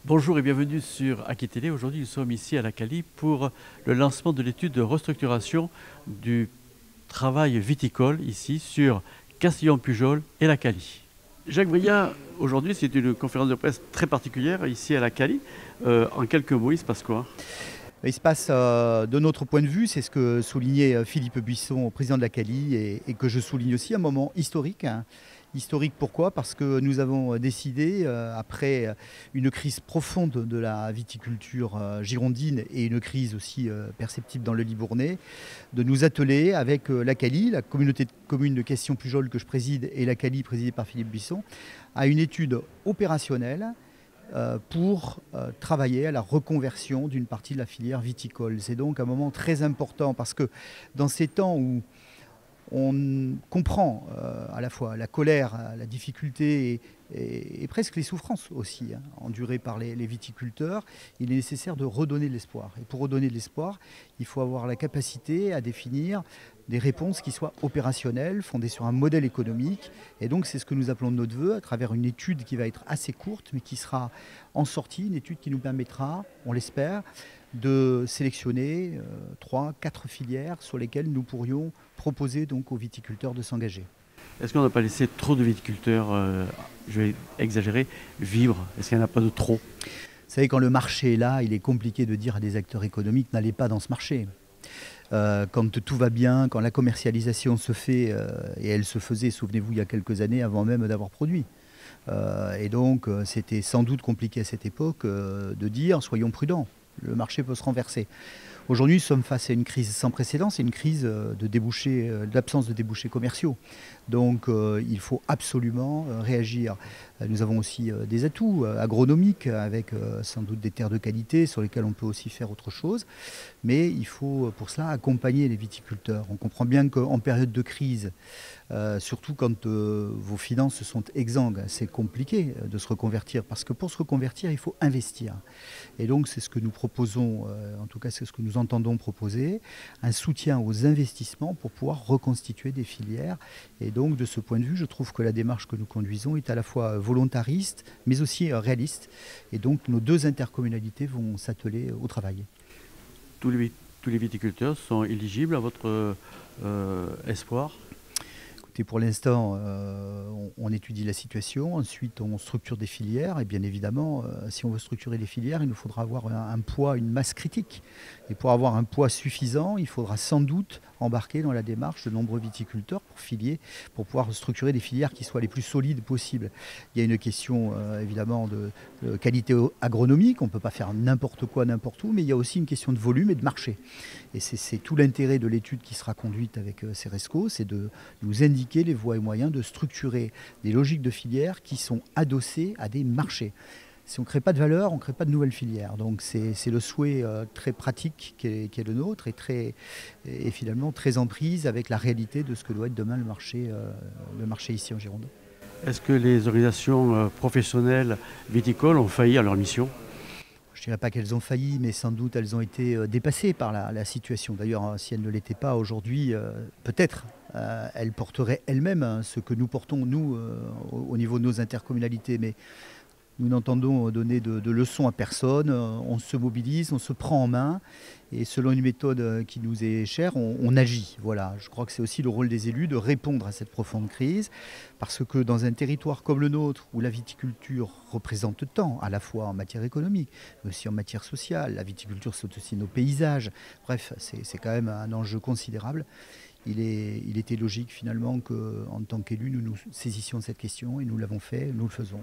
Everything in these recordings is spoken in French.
Bonjour et bienvenue sur Aquitélé. Aujourd'hui, nous sommes ici à la Cali pour le lancement de l'étude de restructuration du travail viticole ici sur Castillon-Pujol et la Cali. Jacques Brillat, aujourd'hui, c'est une conférence de presse très particulière ici à la Cali. En quelques mots, il se passe quoi? Il se passe, de notre point de vue, c'est ce que soulignait Philippe Buisson, président de la Cali, et que je souligne aussi, un moment historique, hein. Historique pourquoi? Parce que nous avons décidé, après une crise profonde de la viticulture girondine et une crise aussi perceptible dans le Libournais, de nous atteler avec la Cali, la communauté de communes de Castillon-Pujol que je préside, et la Cali présidée par Philippe Buisson, à une étude opérationnelle pour travailler à la reconversion d'une partie de la filière viticole. C'est donc un moment très important parce que dans ces temps où on comprend à la fois la colère, la difficulté et presque les souffrances aussi, hein, endurées par les viticulteurs, il est nécessaire de redonner de l'espoir. Et pour redonner de l'espoir, il faut avoir la capacité à définir des réponses qui soient opérationnelles, fondées sur un modèle économique. Et donc c'est ce que nous appelons de notre vœu à travers une étude qui va être assez courte, mais qui sera en sortie, une étude qui nous permettra, on l'espère, de sélectionner 3, 4 filières sur lesquelles nous pourrions proposer donc aux viticulteurs de s'engager. Est-ce qu'on n'a pas laissé trop de viticulteurs, je vais exagérer, vivre? Est-ce qu'il n'y en a pas de trop? Vous savez, quand le marché est là, il est compliqué de dire à des acteurs économiques n'allez pas dans ce marché. Quand tout va bien, quand la commercialisation se fait, et elle se faisait, souvenez-vous, il y a quelques années, avant même d'avoir produit. Et donc, c'était sans doute compliqué à cette époque de dire soyons prudents, le marché peut se renverser. Aujourd'hui, nous sommes face à une crise sans précédent, c'est une crise de débouchés, d'absence de débouchés commerciaux. Donc il faut absolument réagir. Nous avons aussi des atouts agronomiques avec sans doute des terres de qualité sur lesquelles on peut aussi faire autre chose. Mais il faut pour cela accompagner les viticulteurs. On comprend bien qu'en période de crise, surtout quand vos finances sont exsangues, c'est compliqué de se reconvertir parce que pour se reconvertir, il faut investir. Et donc c'est ce que nous proposons, en tout cas c'est ce que nous entendons proposer, un soutien aux investissements pour pouvoir reconstituer des filières. Et donc de ce point de vue, je trouve que la démarche que nous conduisons est à la fois volontariste, mais aussi réaliste. Et donc nos deux intercommunalités vont s'atteler au travail. Tous les viticulteurs sont éligibles à votre espoir? Écoutez, pour l'instant, on étudie la situation. Ensuite, on structure des filières. Et bien évidemment, si on veut structurer des filières, il nous faudra avoir un poids, une masse critique. Et pour avoir un poids suffisant, il faudra sans doute embarquer dans la démarche de nombreux viticulteurs pour pouvoir structurer des filières qui soient les plus solides possibles. Il y a une question évidemment de qualité agronomique. On ne peut pas faire n'importe quoi, n'importe où. Mais il y a aussi une question de volume et de marché. Et c'est tout l'intérêt de l'étude qui sera conduite avec Ceresco, c'est de nous indiquer les voies et moyens de structurer des logiques de filières qui sont adossées à des marchés. Si on ne crée pas de valeur, on ne crée pas de nouvelles filières. Donc c'est le souhait très pratique qui est le nôtre et finalement très en prise avec la réalité de ce que doit être demain le marché ici en Gironde. Est-ce que les organisations professionnelles viticoles ont failli à leur mission? Je ne dirais pas qu'elles ont failli, mais sans doute elles ont été dépassées par la situation. D'ailleurs, si elles ne l'étaient pas aujourd'hui, peut-être elles porteraient elles-mêmes ce que nous portons, nous, au niveau de nos intercommunalités. Mais nous n'entendons donner de leçons à personne, on se mobilise, on se prend en main et selon une méthode qui nous est chère, on agit. Voilà, je crois que c'est aussi le rôle des élus de répondre à cette profonde crise parce que dans un territoire comme le nôtre où la viticulture représente tant, à la fois en matière économique, mais aussi en matière sociale, la viticulture c'est aussi nos paysages, bref, c'est quand même un enjeu considérable. Il était logique finalement qu'en tant qu'élus, nous nous saisissions de cette question et nous l'avons fait, nous le faisons.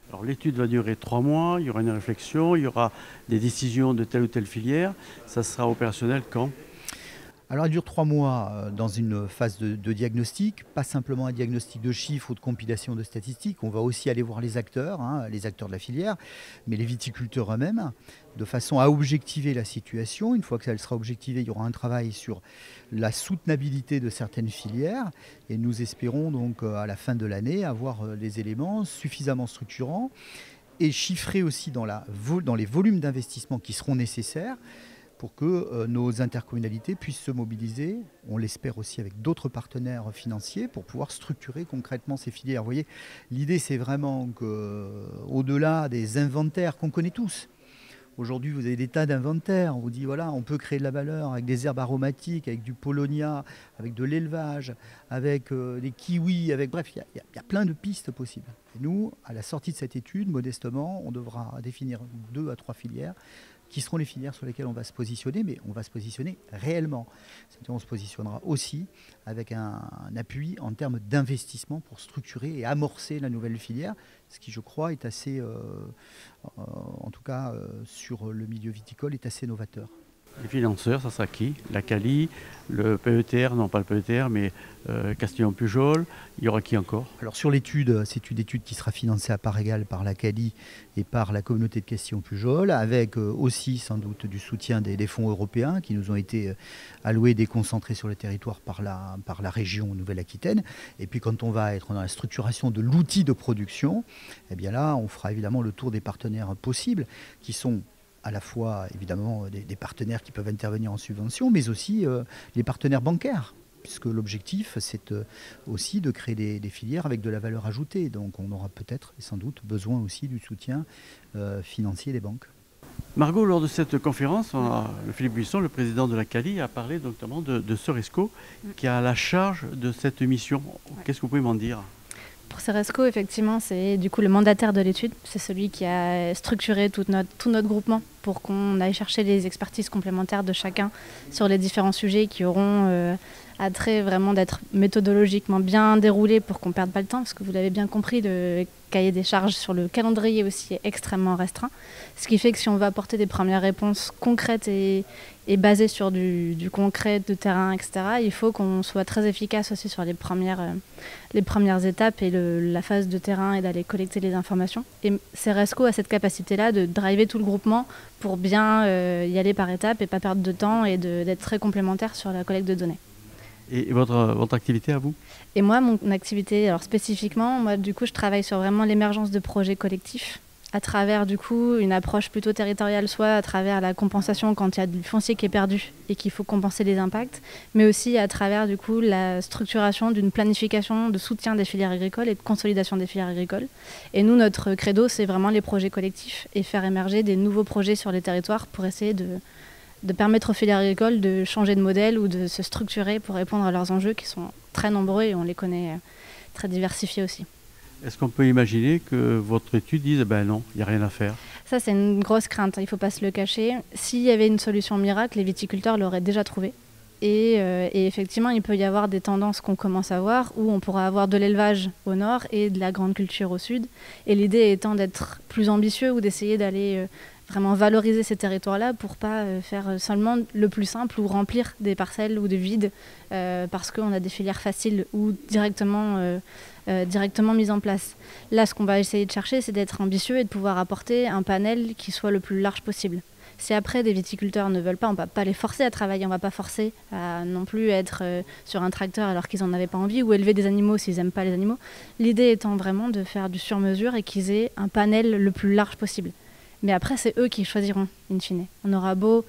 Alors l'étude va durer 3 mois, il y aura une réflexion, il y aura des décisions de telle ou telle filière. Ça sera opérationnel quand? Alors elle dure 3 mois dans une phase de diagnostic, pas simplement un diagnostic de chiffres ou de compilation de statistiques. On va aussi aller voir les acteurs, hein, les acteurs de la filière, mais les viticulteurs eux-mêmes, de façon à objectiver la situation. Une fois que ça sera objectivé, il y aura un travail sur la soutenabilité de certaines filières. Et nous espérons donc à la fin de l'année avoir les éléments suffisamment structurants et chiffrés aussi dans les volumes d'investissement qui seront nécessaires pour que nos intercommunalités puissent se mobiliser, on l'espère aussi avec d'autres partenaires financiers, pour pouvoir structurer concrètement ces filières. Vous voyez, l'idée c'est vraiment qu'au-delà des inventaires qu'on connaît tous, aujourd'hui, vous avez des tas d'inventaires. On vous dit, voilà, on peut créer de la valeur avec des herbes aromatiques, avec du polonia, avec de l'élevage, avec des kiwis, avec... Bref, il y a plein de pistes possibles. Et nous, à la sortie de cette étude, modestement, on devra définir 2 à 3 filières qui seront les filières sur lesquelles on va se positionner, mais on va se positionner réellement. C'est-à-dire on se positionnera aussi avec un appui en termes d'investissement pour structurer et amorcer la nouvelle filière, ce qui, je crois, est assez, en tout cas sur le milieu viticole, est assez novateur. Les financeurs, ça sera qui? La Cali, le PETR, non pas le PETR, mais Castillon-Pujol. Il y aura qui encore? Alors sur l'étude, c'est une étude qui sera financée à part égale par la Cali et par la communauté de Castillon-Pujol, avec aussi sans doute du soutien des fonds européens qui nous ont été alloués, déconcentrés sur le territoire par la région Nouvelle-Aquitaine. Et puis quand on va être dans la structuration de l'outil de production, eh bien là, on fera évidemment le tour des partenaires possibles, qui sont à la fois évidemment des partenaires qui peuvent intervenir en subvention, mais aussi les partenaires bancaires, puisque l'objectif c'est aussi de créer des filières avec de la valeur ajoutée. Donc on aura peut-être et sans doute besoin aussi du soutien financier des banques. Margot, lors de cette conférence, Philippe Buisson, le président de la Cali, a parlé notamment de Soresco, qui a la charge de cette mission. Qu'est-ce que vous pouvez m'en dire ? Pour Soresco, effectivement, c'est du coup le mandataire de l'étude. C'est celui qui a structuré tout notre groupement pour qu'on aille chercher les expertises complémentaires de chacun sur les différents sujets qui auront attrait vraiment d'être méthodologiquement bien déroulés pour qu'on ne perde pas le temps. Parce que vous l'avez bien compris, le cahier des charges sur le calendrier aussi est extrêmement restreint. Ce qui fait que si on veut apporter des premières réponses concrètes et basées sur du concret, de terrain, etc., il faut qu'on soit très efficace aussi sur les premières étapes et la phase de terrain et d'aller collecter les informations. Et Soresco a cette capacité-là de driver tout le groupement pour bien y aller par étapes et pas perdre de temps et d'être très complémentaire sur la collecte de données. Et votre activité à vous? Et moi, mon activité, alors spécifiquement, moi du coup je travaille sur vraiment l'émergence de projets collectifs à travers du coup une approche plutôt territoriale, soit à travers la compensation quand il y a du foncier qui est perdu et qu'il faut compenser les impacts, mais aussi à travers du coup la structuration d'une planification de soutien des filières agricoles et de consolidation des filières agricoles. Et nous, notre credo, c'est vraiment les projets collectifs et faire émerger des nouveaux projets sur les territoires pour essayer de permettre aux filières agricoles de changer de modèle ou de se structurer pour répondre à leurs enjeux qui sont très nombreux et on les connaît très diversifiés aussi. Est-ce qu'on peut imaginer que votre étude dise ben non, il n'y a rien à faire? Ça, c'est une grosse crainte, il ne faut pas se le cacher. S'il y avait une solution miracle, les viticulteurs l'auraient déjà trouvée. Et effectivement, il peut y avoir des tendances qu'on commence à voir où on pourra avoir de l'élevage au nord et de la grande culture au sud. Et l'idée étant d'être plus ambitieux ou d'essayer d'aller vraiment valoriser ces territoires-là pour ne pas faire seulement le plus simple ou remplir des parcelles ou des vides parce qu'on a des filières faciles ou directement mises en place. Là, ce qu'on va essayer de chercher, c'est d'être ambitieux et de pouvoir apporter un panel qui soit le plus large possible. Si après des viticulteurs ne veulent pas, on ne va pas les forcer à travailler, on ne va pas forcer à non plus être sur un tracteur alors qu'ils n'en avaient pas envie ou élever des animaux s'ils n'aiment pas les animaux. L'idée étant vraiment de faire du sur-mesure et qu'ils aient un panel le plus large possible. Mais après, c'est eux qui choisiront, in fine. On aura beau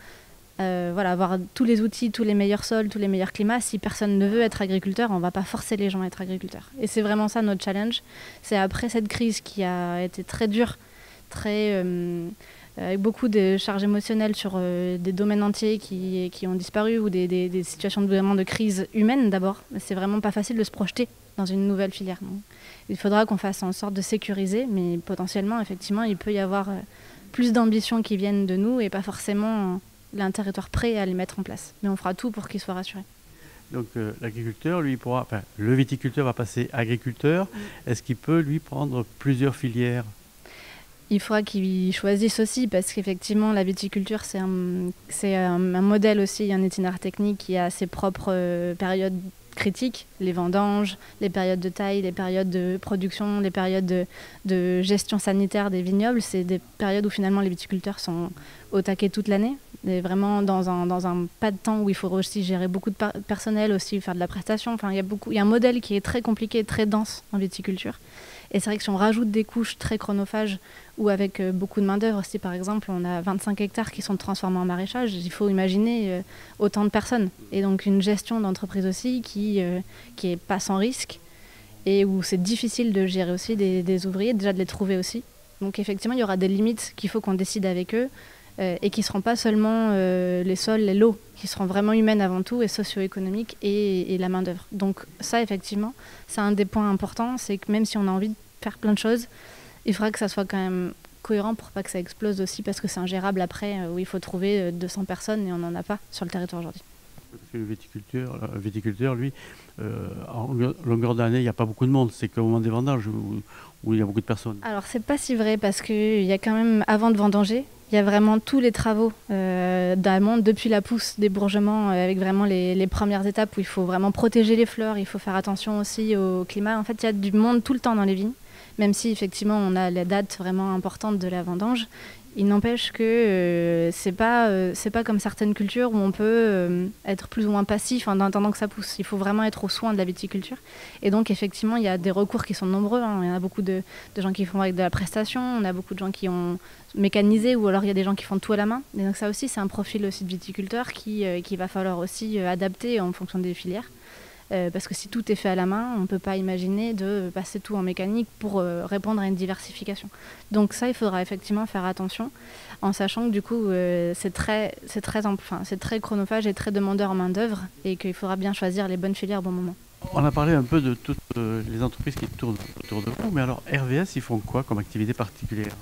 avoir tous les outils, tous les meilleurs sols, tous les meilleurs climats. Si personne ne veut être agriculteur, on ne va pas forcer les gens à être agriculteurs. Et c'est vraiment ça notre challenge. C'est après cette crise qui a été très dure, avec beaucoup de charges émotionnelles sur des domaines entiers qui ont disparu ou des situations vraiment de crise humaine d'abord. C'est vraiment pas facile de se projeter dans une nouvelle filière. Donc, il faudra qu'on fasse en sorte de sécuriser, mais potentiellement, effectivement, il peut y avoir plus d'ambitions qui viennent de nous et pas forcément un territoire prêt à les mettre en place. Mais on fera tout pour qu'ils soient rassurés. Donc l'agriculteur, lui, le viticulteur va passer agriculteur. Est-ce qu'il peut, lui, prendre plusieurs filières? Il faudra qu'ils choisissent aussi, parce qu'effectivement, la viticulture, c'est un modèle aussi, un itinéraire technique qui a ses propres périodes critiques, les vendanges, les périodes de taille, les périodes de production, les périodes de gestion sanitaire des vignobles. C'est des périodes où finalement les viticulteurs sont au taquet toute l'année. est vraiment dans un pas de temps où il faut aussi gérer beaucoup de personnel, aussi faire de la prestation. Enfin, il y a un modèle qui est très compliqué, très dense en viticulture. Et c'est vrai que si on rajoute des couches très chronophages ou avec beaucoup de main-d'œuvre, si par exemple on a 25 hectares qui sont transformés en maraîchage, il faut imaginer autant de personnes. Et donc une gestion d'entreprise aussi qui est pas sans risque et où c'est difficile de gérer aussi des ouvriers, déjà de les trouver aussi. Donc effectivement, il y aura des limites qu'il faut qu'on décide avec eux et qui ne seront pas seulement les sols, les lots, qui seront vraiment humaines avant tout et socio-économiques et la main-d'œuvre. Donc ça, effectivement, c'est un des points importants, c'est que même si on a envie de faire plein de choses, il faudra que ça soit quand même cohérent pour pas que ça explose aussi, parce que c'est ingérable après, où il faut trouver 200 personnes et on n'en a pas sur le territoire aujourd'hui. Parce que le viticulteur, lui, en longueur d'année, il n'y a pas beaucoup de monde. C'est qu'au moment des vendanges où il y a beaucoup de personnes. Alors, c'est pas si vrai parce qu'il y a quand même, avant de vendanger, il y a vraiment tous les travaux d'amont, depuis la pousse, débourgement, avec vraiment les premières étapes où il faut vraiment protéger les fleurs, il faut faire attention aussi au climat. En fait, il y a du monde tout le temps dans les vignes, même si effectivement on a la date vraiment importante de la vendange. Il n'empêche que c'est pas comme certaines cultures où on peut être plus ou moins passif en attendant que ça pousse. Il faut vraiment être au soin de la viticulture. Et donc effectivement, il y a des recours qui sont nombreux. Hein. Il y en a beaucoup de gens qui font avec de la prestation. On a beaucoup de gens qui ont mécanisé, ou alors il y a des gens qui font tout à la main. Et donc ça aussi, c'est un profil aussi de viticulteur qui va falloir aussi adapter en fonction des filières. Parce que si tout est fait à la main, on ne peut pas imaginer de passer tout en mécanique pour répondre à une diversification. Donc ça, il faudra effectivement faire attention, en sachant que du coup, c'est très chronophage et très demandeur en main-d'œuvre, et qu'il faudra bien choisir les bonnes filières au bon moment. On a parlé un peu de toutes les entreprises qui tournent autour de vous, mais alors RVS, ils font quoi comme activité particulière ?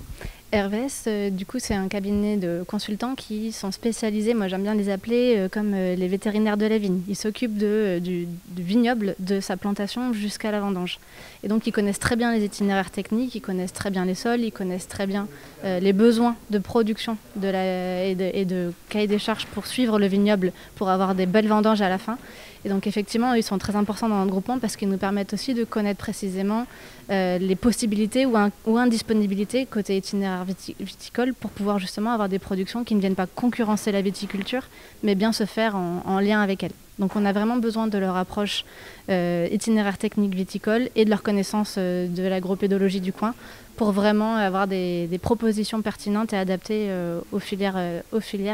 RVS, du coup, c'est un cabinet de consultants qui sont spécialisés, moi j'aime bien les appeler comme les vétérinaires de la vigne. Ils s'occupent du vignoble, de sa plantation jusqu'à la vendange. Et donc ils connaissent très bien les itinéraires techniques, ils connaissent très bien les sols, ils connaissent très bien les besoins de production et de cahier des charges pour suivre le vignoble, pour avoir des belles vendanges à la fin. Et donc effectivement, ils sont très importants dans notre groupement parce qu'ils nous permettent aussi de connaître précisément les possibilités ou indisponibilités côté itinéraire viticole pour pouvoir justement avoir des productions qui ne viennent pas concurrencer la viticulture, mais bien se faire en lien avec elle. Donc on a vraiment besoin de leur approche itinéraire technique viticole et de leur connaissance de l'agropédologie du coin pour vraiment avoir des propositions pertinentes et adaptées aux filières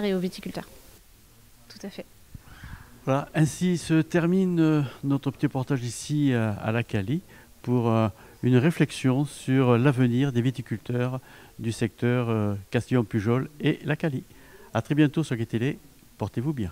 et aux viticulteurs. Tout à fait. Voilà, ainsi se termine notre petit reportage ici à la Cali pour une réflexion sur l'avenir des viticulteurs du secteur Castillon-Pujol et la Cali. À très bientôt sur Gué Télé, portez-vous bien.